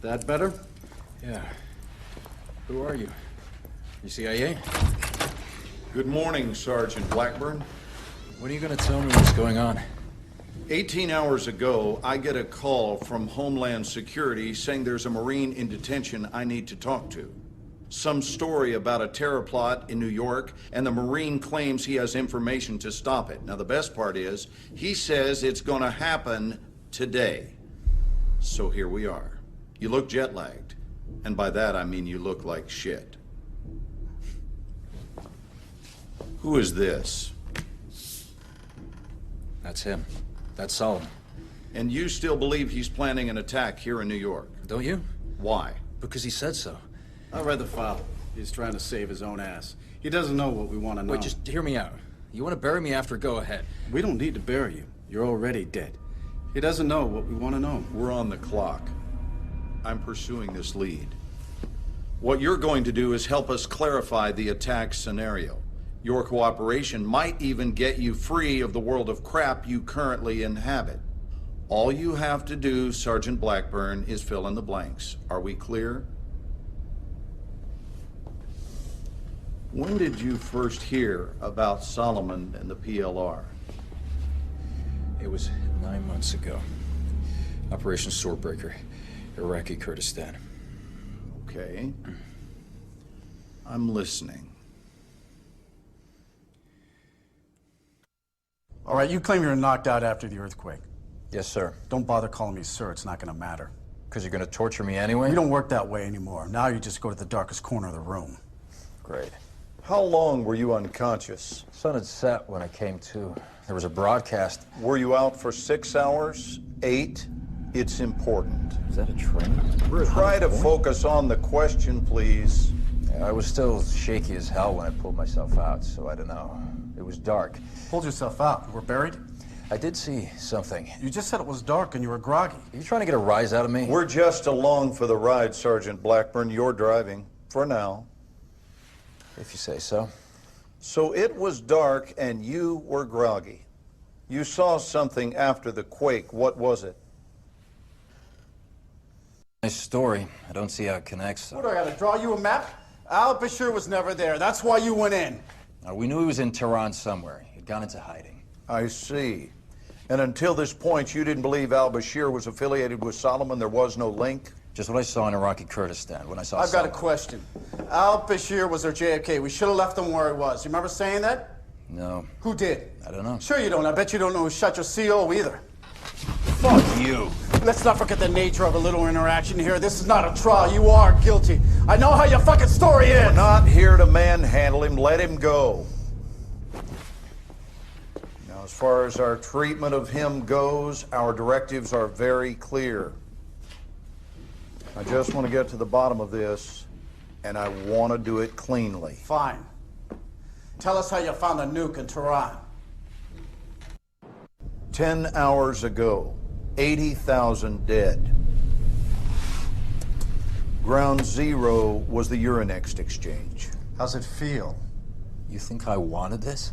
That better? Yeah. Who are you? You CIA? Good morning, Sgt. Blackburn. When are you gonna tell me what's going on? 18 hours ago, I get a call from Homeland Security saying there's a Marine in detention I need to talk to. Some story about a terror plot in New York, and the Marine claims he has information to stop it. Now, the best part is, he says it's gonna happen today. So here we are. You look jet-lagged, and by that I mean you look like shit. Who is this? That's him. That's Solomon. And you still believe he's planning an attack here in New York? Don't you? Why? Because he said so. I read the file. He's trying to save his own ass. He doesn't know what we want to know. Wait, just hear me out. You want to bury me after, go ahead. We don't need to bury you. You're already dead. He doesn't know what we want to know. We're on the clock. I'm pursuing this lead. What you're going to do is help us clarify the attack scenario. Your cooperation might even get you free of the world of crap you currently inhabit. All you have to do, Sgt. Blackburn, is fill in the blanks. Are we clear? When did you first hear about Solomon and the PLR? It was 9 months ago. Operation Swordbreaker, Iraqi Kurdistan. Okay. I'm listening. All right, you claim you were knocked out after the earthquake. Yes, sir. Don't bother calling me sir. It's not going to matter. Because you're gonna torture me anyway? We don't work that way anymore. Now you just go to the darkest corner of the room. Great. How long were you unconscious? Sun had set when I came to. There was a broadcast. Were you out for 6 hours? 8? It's important. Is that a train? Try to focus on the question, please. I was still shaky as hell when I pulled myself out, so I don't know. It was dark. Pulled yourself out. We're buried? I did see something. You just said it was dark and you were groggy. Are you trying to get a rise out of me? We're just along for the ride, Sgt. Blackburn. You're driving. For now. If you say so. So it was dark and you were groggy. You saw something after the quake. What was it? Nice story. I don't see how it connects. What, do I gotta draw you a map? Al-Bashir was never there. That's why you went in. We knew he was in Tehran somewhere. He'd gone into hiding. I see. And until this point, you didn't believe al-Bashir was affiliated with Solomon? There was no link? Just what I saw in Iraqi Kurdistan when I saw I've got a Solomon. question. Al-Bashir was our JFK. We should have left him where he was. You remember saying that? No. Who did? I don't know. Sure you don't. I bet you don't know who shot your CO either. Fuck you. Let's not forget the nature of a little interaction here. This is not a trial. You are guilty. I know how your fucking story is. We're not here to manhandle him. Let him go. Now, as far as our treatment of him goes, our directives are very clear. I just want to get to the bottom of this, and I want to do it cleanly. Fine. Tell us how you found the nuke in Tehran. 10 hours ago, 80,000 dead. Ground zero was the Euronext exchange. How's it feel? You think I wanted this?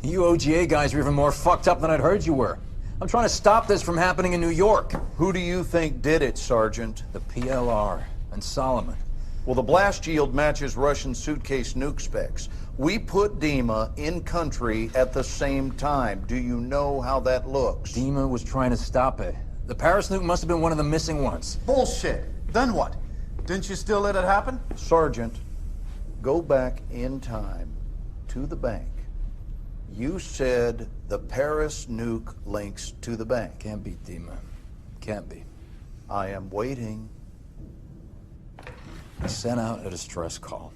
You OGA guys are even more fucked up than I'd heard you were. I'm trying to stop this from happening in New York. Who do you think did it, Sergeant? The PLR and Solomon. Well, the blast yield matches Russian suitcase nuke specs. We put Dima in country at the same time. Do you know how that looks? Dima was trying to stop it. The Paris nuke must have been one of the missing ones. Bullshit. Then what? Didn't you still let it happen? Sergeant, go back in time to the bank. You said the Paris nuke links to the bank. Can't be, Dima. Can't be. I am waiting. I sent out a distress call.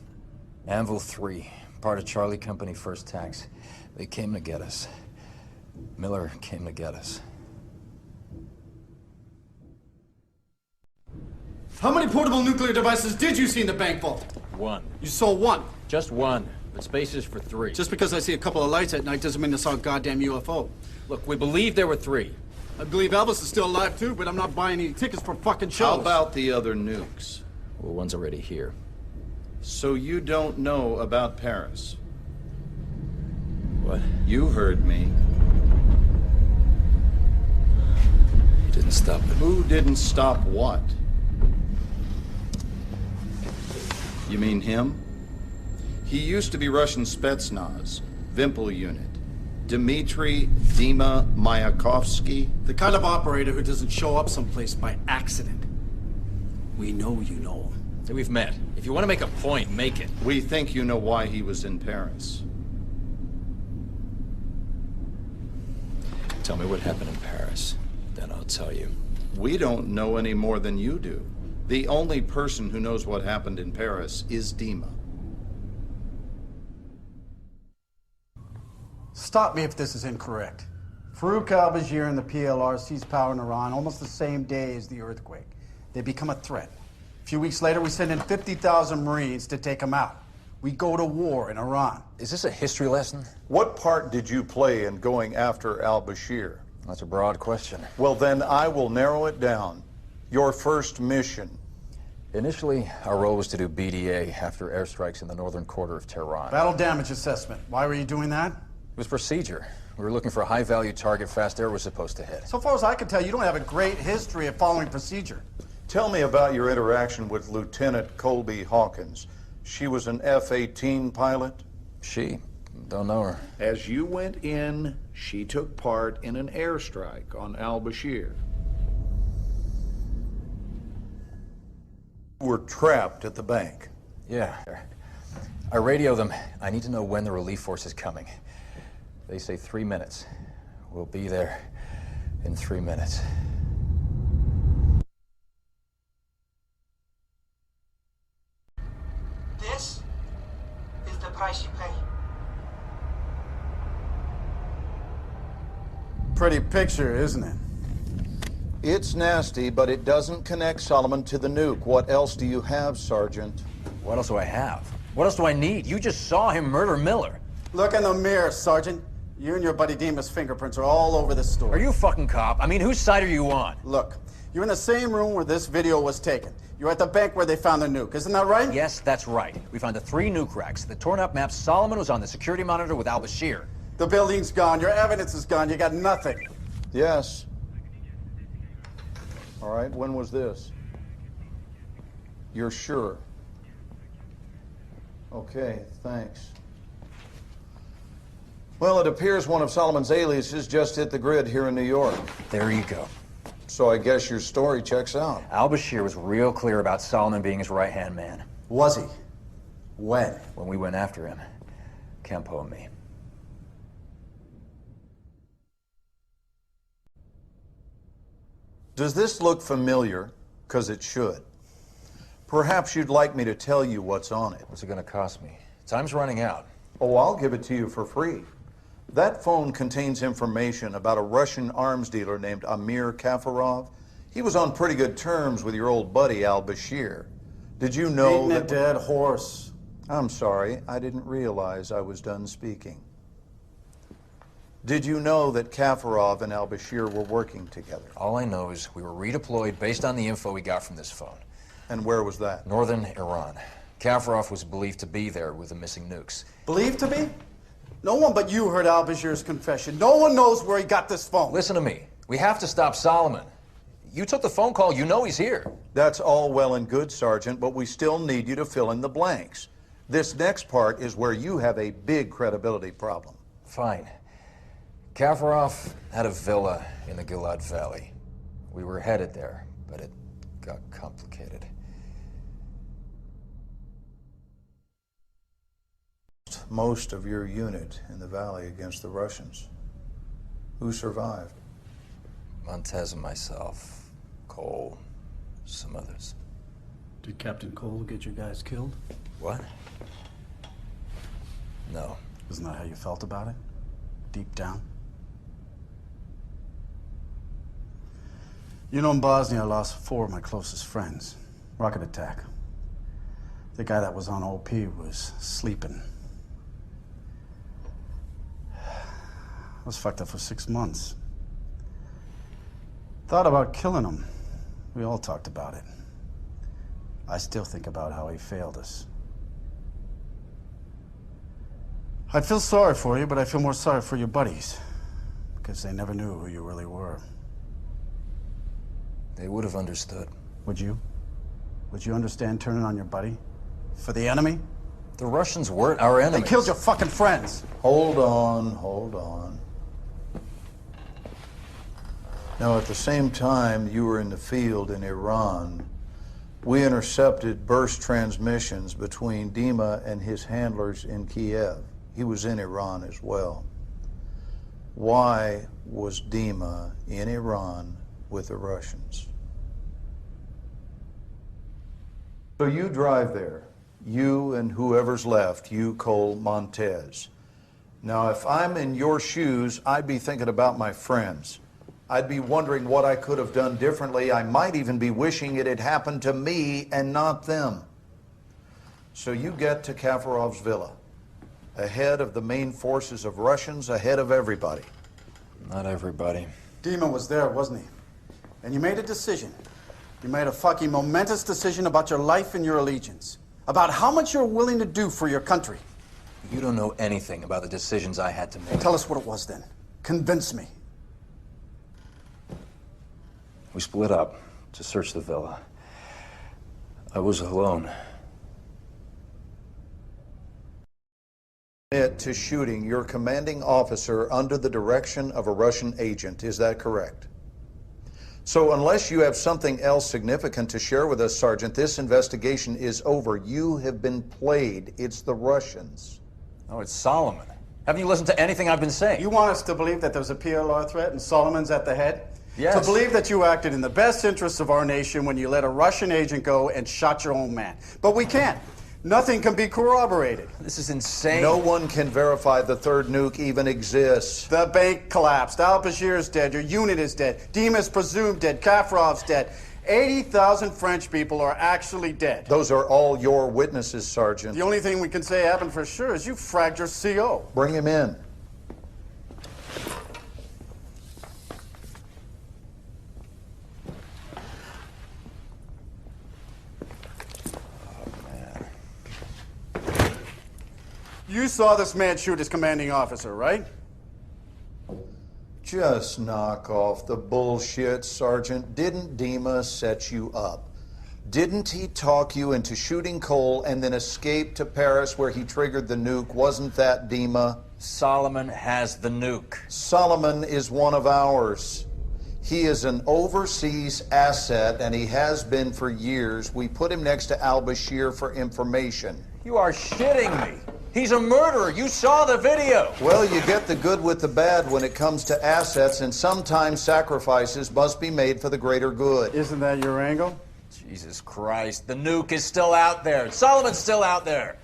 Anvil 3, part of Charlie Company First Tax. They came to get us. Miller came to get us. How many portable nuclear devices did you see in the bank vault? One. You saw one. Just one. But space is for 3. Just because I see a couple of lights at night doesn't mean I saw a goddamn UFO. Look, we believe there were 3. I believe Elvis is still alive too, but I'm not buying any tickets for fucking shows. How about the other nukes? Well, one's already here. So you don't know about Paris? What? You heard me. You didn't stop it. Who didn't stop what? You mean him? He used to be Russian Spetsnaz, Vimpel unit. Dmitry Dima Mayakovsky. The kind of operator who doesn't show up someplace by accident. We know you know him. Hey, we've met. If you want to make a point, make it. We think you know why he was in Paris. Tell me what happened in Paris. Then I'll tell you. We don't know any more than you do. The only person who knows what happened in Paris is Dima. Stop me if this is incorrect. Farouk al-Bashir and the PLR seized power in Iran almost the same day as the earthquake. They become a threat. A few weeks later, we send in 50,000 Marines to take them out. We go to war in Iran. Is this a history lesson? What part did you play in going after al-Bashir? That's a broad question. Well, then I will narrow it down. Your first mission. Initially, our role was to do BDA after airstrikes in the northern quarter of Tehran. Battle damage assessment. Why were you doing that? It was procedure. We were looking for a high-value target fast air was supposed to hit. So far as I can tell, you don't have a great history of following procedure. Tell me about your interaction with Lieutenant Colby Hawkins. She was an F-18 pilot? She? Don't know her. As you went in, she took part in an airstrike on al-Bashir. Were trapped at the bank. Yeah. I radio them. I need to know when the relief force is coming. They say 3 minutes. We'll be there in 3 minutes. This is the price you pay. Pretty picture, isn't it? It's nasty, but it doesn't connect Solomon to the nuke. What else do you have, Sergeant? What else do I have? What else do I need? You just saw him murder Miller. Look in the mirror, Sergeant. You and your buddy Dima's fingerprints are all over this story. Are you a fucking cop? I mean, whose side are you on? Look, you're in the same room where this video was taken. You're at the bank where they found the nuke. Isn't that right? Yes, that's right. We found the 3 nuke racks. The torn-up map. Solomon was on the security monitor with al-Bashir. The building's gone. Your evidence is gone. You got nothing. Yes. All right, when was this? You're sure? Okay, thanks. Well, it appears one of Solomon's aliases just hit the grid here in New York. There you go. So I guess your story checks out. Al-Bashir was real clear about Solomon being his right-hand man. Was he? When? When we went after him. Campo and me. Does this look familiar? Because it should. Perhaps you'd like me to tell you what's on it. What's it gonna cost me? Time's running out. Oh, I'll give it to you for free. That phone contains information about a Russian arms dealer named Amir Kafarov. He was on pretty good terms with your old buddy al-Bashir. Did you know Beating that... a dead horse. I'm sorry, I didn't realize I was done speaking. Did you know that Kafarov and al-Bashir were working together? All I know is we were redeployed based on the info we got from this phone. And where was that? Northern Iran. Kafarov was believed to be there with the missing nukes. Believed to be? No one but you heard al-Bashir's confession. No one knows where he got this phone. Listen to me. We have to stop Solomon. You took the phone call. You know he's here. That's all well and good, Sergeant, but we still need you to fill in the blanks. This next part is where you have a big credibility problem. Fine. Kafarov had a villa in the Gilad Valley. We were headed there, but it got complicated. Most of your unit in the valley against the Russians. Who survived? Montez and myself, Cole, some others. Did Captain Cole get your guys killed? What? No. Isn't that how you felt about it? Deep down? You know, in Bosnia, I lost 4 of my closest friends. Rocket attack. The guy that was on OP was sleeping. I was fucked up for 6 months. Thought about killing him. We all talked about it. I still think about how he failed us. I'd feel sorry for you, but I feel more sorry for your buddies. Because they never knew who you really were. They would have understood. Would you? Would you understand turning on your buddy? For the enemy? The Russians weren't our enemies. They killed your fucking friends. Hold on, hold on. Now, at the same time you were in the field in Iran, we intercepted burst transmissions between Dima and his handlers in Kiev. He was in Iran as well. Why was Dima in Iran with the Russians? So you drive there, you and whoever's left, you, Cole, Montez. Now, if I'm in your shoes, I'd be thinking about my friends. I'd be wondering what I could have done differently. I might even be wishing it had happened to me and not them. So you get to Kafarov's villa, ahead of the main forces of Russians, ahead of everybody. Not everybody. Dima was there, wasn't he? And you made a decision. You made a fucking momentous decision about your life and your allegiance. About how much you're willing to do for your country. You don't know anything about the decisions I had to make. Tell us what it was then. Convince me. We split up to search the villa. I was alone. Admit to shooting your commanding officer under the direction of a Russian agent, is that correct? So unless you have something else significant to share with us, Sergeant, this investigation is over. You have been played. It's the Russians. Oh, it's Solomon. Haven't you listened to anything I've been saying? You want us to believe that there's a PLR threat and Solomon's at the head? Yes. To believe that you acted in the best interests of our nation when you let a Russian agent go and shot your own man. But we can't. Nothing can be corroborated. This is insane. No one can verify the third nuke even exists. The bank collapsed. Al-Bashir's dead. Your unit is dead. Dima's presumed dead. Kafarov's dead. 80,000 French people are actually dead. Those are all your witnesses, Sergeant. The only thing we can say happened for sure is you fragged your CO. Bring him in. You saw this man shoot his commanding officer, right? Just knock off the bullshit, Sergeant. Didn't Dima set you up? Didn't he talk you into shooting Cole and then escape to Paris where he triggered the nuke? Wasn't that Dima? Solomon has the nuke. Solomon is one of ours. He is an overseas asset, and he has been for years. We put him next to al-Bashir for information. You are shitting me. He's a murderer. You saw the video. Well, you get the good with the bad when it comes to assets, and sometimes sacrifices must be made for the greater good. Isn't that your angle? Jesus Christ. The nuke is still out there. Solomon's still out there.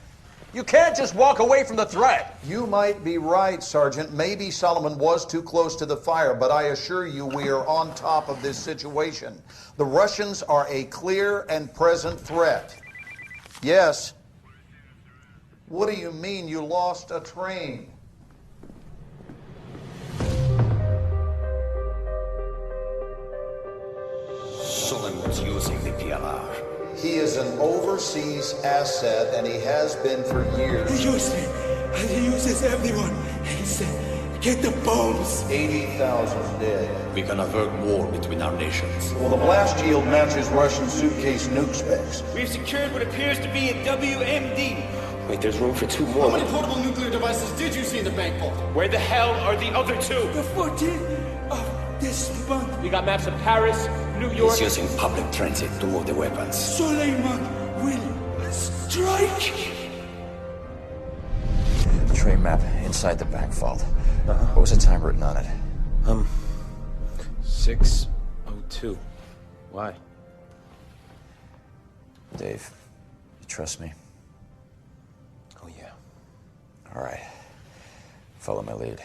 You can't just walk away from the threat. You might be right, Sergeant. Maybe Solomon was too close to the fire, but I assure you we are on top of this situation. The Russians are a clear and present threat. Yes. What do you mean you lost a train? Solomon's using the PLR. He is an overseas asset, and he has been for years. He used me, and he uses everyone. He said, get the bombs. 80,000 dead. We can avert war between our nations. Well, the blast yield matches Russian suitcase nuke specs. We've secured what appears to be a WMD. Wait, there's room for two more. How many portable nuclear devices did you see in the bank vault? Where the hell are the other two? The 14th of this month, We got maps of Paris, New York. He's using public transit to move the weapons. Suleiman will strike. Train map inside the bank vault. What was the time written on it? 6:02. Why? Dave, you trust me? Oh, yeah. All right. Follow my lead.